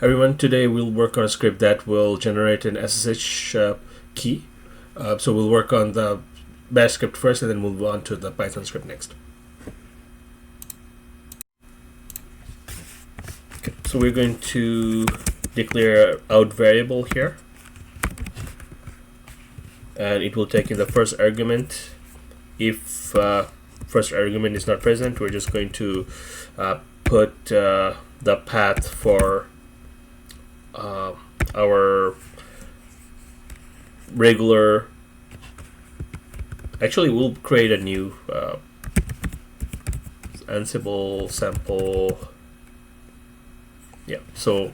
Everyone, today we'll work on a script that will generate an SSH key. So we'll work on the bash script first and then move on to the Python script next. Okay, so we're going to declare out variable here. And it will take in the first argument. If first argument is not present, we're just going to put the path for our regular. Actually, we'll create a new Ansible sample. Yeah, so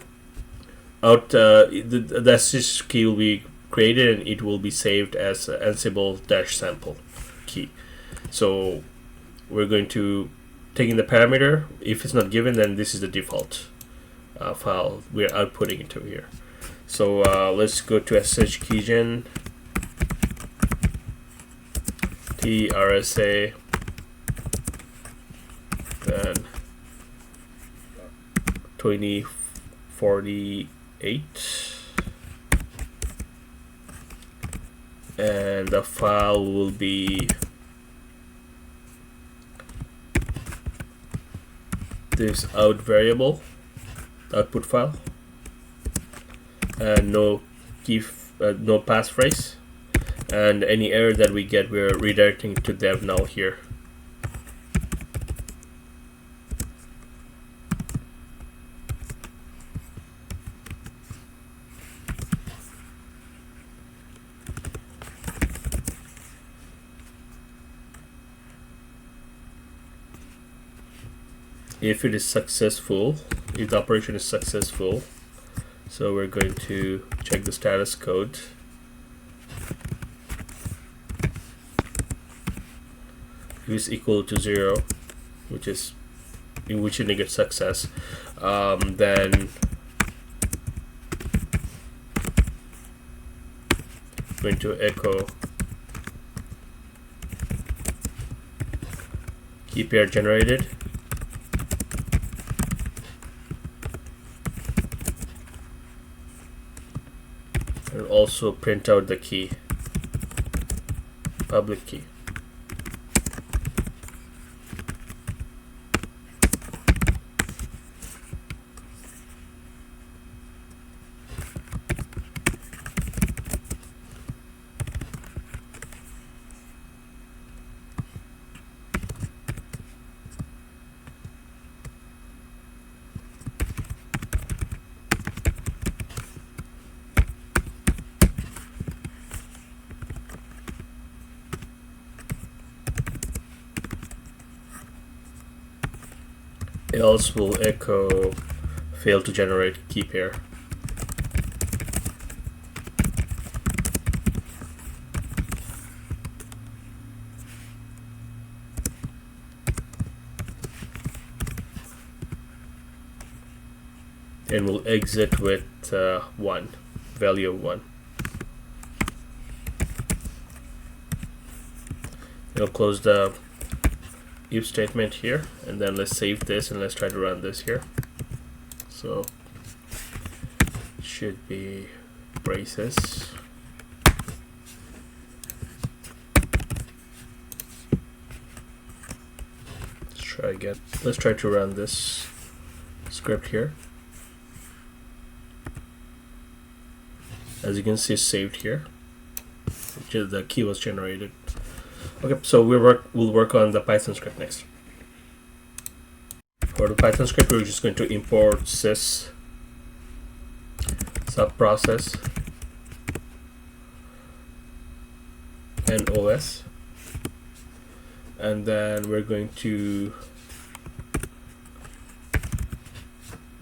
out the ssh key will be created and it will be saved as Ansible-sample key. So we're going to take in the parameter. If it's not given, then this is the default file we're outputting into here. So let's go to ssh-keygen trsa, then 2048, and the file will be this out variable output file, and no passphrase, and any error that we get, we're redirecting to dev null here. If it is successful, if the operation is successful, so we're going to check the status code. If it's equal to 0, which indicates success, then going to echo key pair generated. And also print out the key, public key. Else will echo fail to generate key pair. And we'll exit with 1, value of 1. We'll close the if statement here, and then let's save this and let's try to run this here. So it should be braces. Let's try again. Let's try to run this script here. As you can see, it's saved here. The key was generated. Okay, so we'll work on the Python script next. For the Python script, we're just going to import sys subprocess and OS, and then we're going to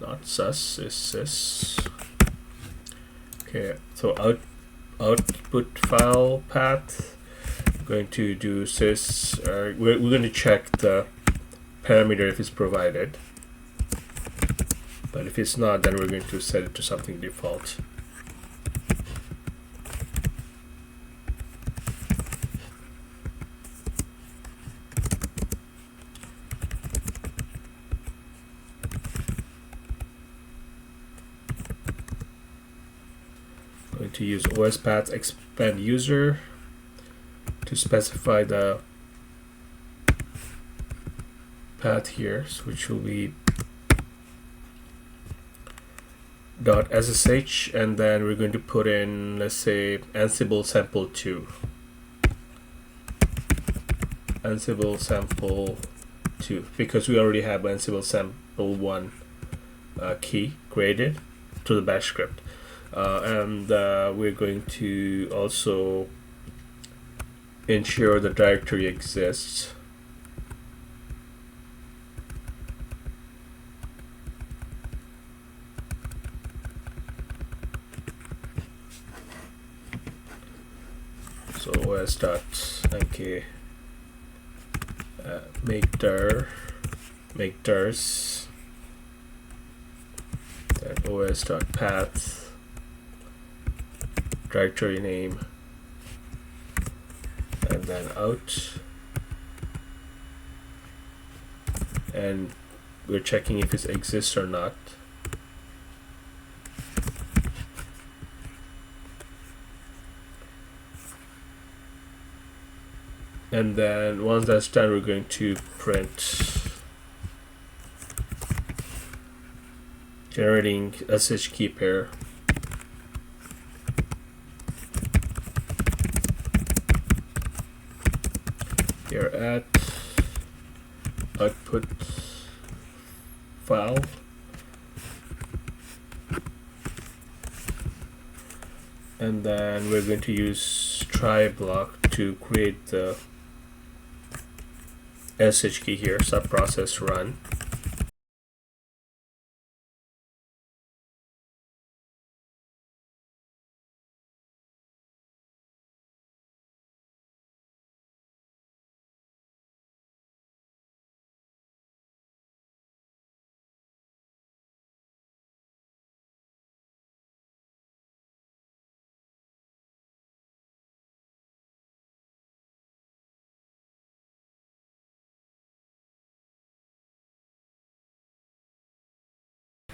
not sus is sys. Okay, so output file path. Going to do sys. We're going to check the parameter if it's provided, but if it's not, then we're going to set it to something default. to use OS path expand user to specify the path here, which will be .ssh, and then we're going to put in, let's say, Ansible sample 2. Ansible sample 2, because we already have Ansible sample 1 key created to the bash script. And we're going to also ensure the directory exists. So os.mk make dars, then os.path directory name, and then out, and we're checking if it exists or not. And then once that's done, we're going to print generating ssh key pair. Here at output file, and then we're going to use try block to create the ssh key here, subprocess run.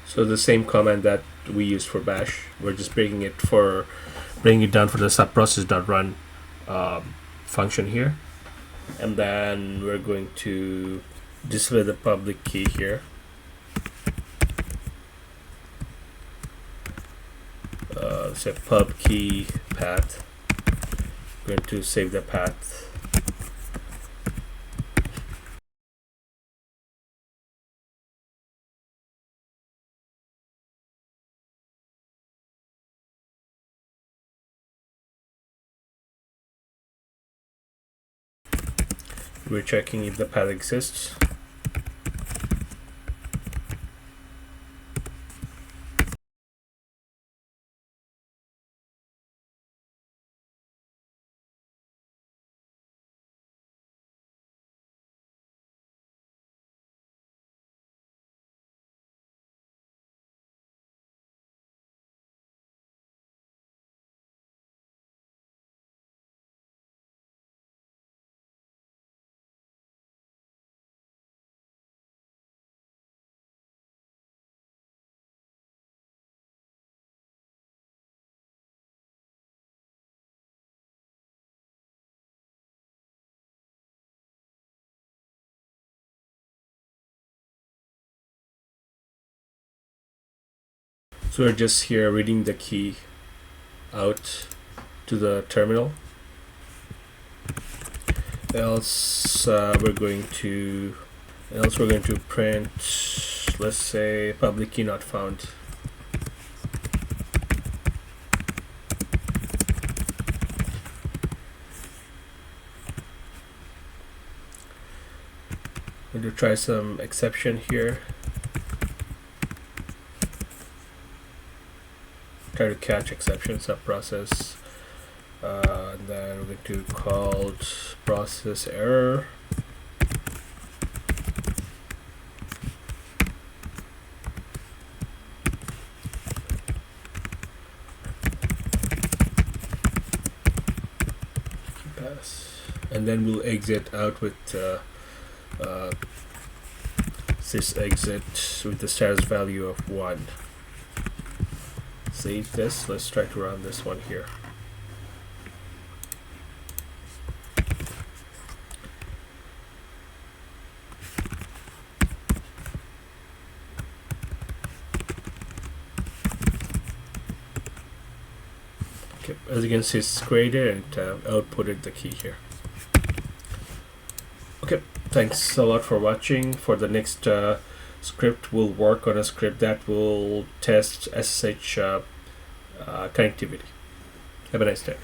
So the same command that we used for bash, we're just bringing it down for the subprocess.run function here, and then we're going to display the public key here. Say pub key path. We're going to save the path. We're checking if the path exists. So we're just here reading the key out to the terminal. Else we're going to print, let's say, public key not found. I'm going to try some exception here. Try to catch exception subprocess, and then we're going to call process error. Pass, and then we'll exit out with sys exit with the status value of 1. save this. Let's try to run this one here. Okay, as you can see, it's created and outputted the key here. Okay, thanks a lot for watching. For the next script, we'll work on a script that will test SSH connectivity. Have a nice day.